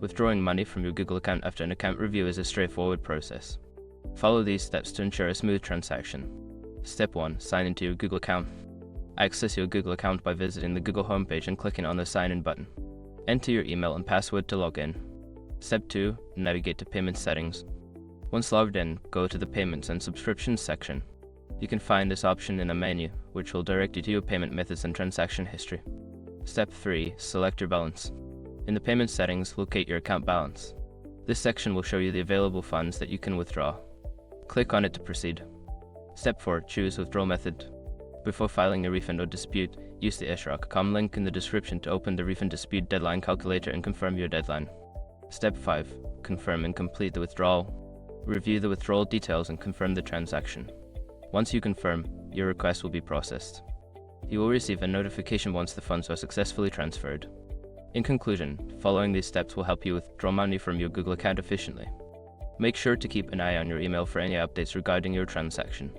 Withdrawing money from your Google account after an account review is a straightforward process. Follow these steps to ensure a smooth transaction. Step 1. Sign into your Google account. Access your Google account by visiting the Google homepage and clicking on the Sign In button. Enter your email and password to log in. Step 2. Navigate to Payment Settings. Once logged in, go to the Payments and Subscriptions section. You can find this option in a menu, which will direct you to your payment methods and transaction history. Step 3. Select your balance. In the Payment Settings, locate your account balance. This section will show you the available funds that you can withdraw. Click on it to proceed. Step 4. Choose Withdrawal Method. Before filing a refund or dispute, use the ishraq.com link in the description to open the refund dispute deadline calculator and confirm your deadline. Step 5. Confirm and complete the withdrawal. Review the withdrawal details and confirm the transaction. Once you confirm, your request will be processed. You will receive a notification once the funds are successfully transferred. In conclusion, following these steps will help you withdraw money from your Google account efficiently. Make sure to keep an eye on your email for any updates regarding your transaction.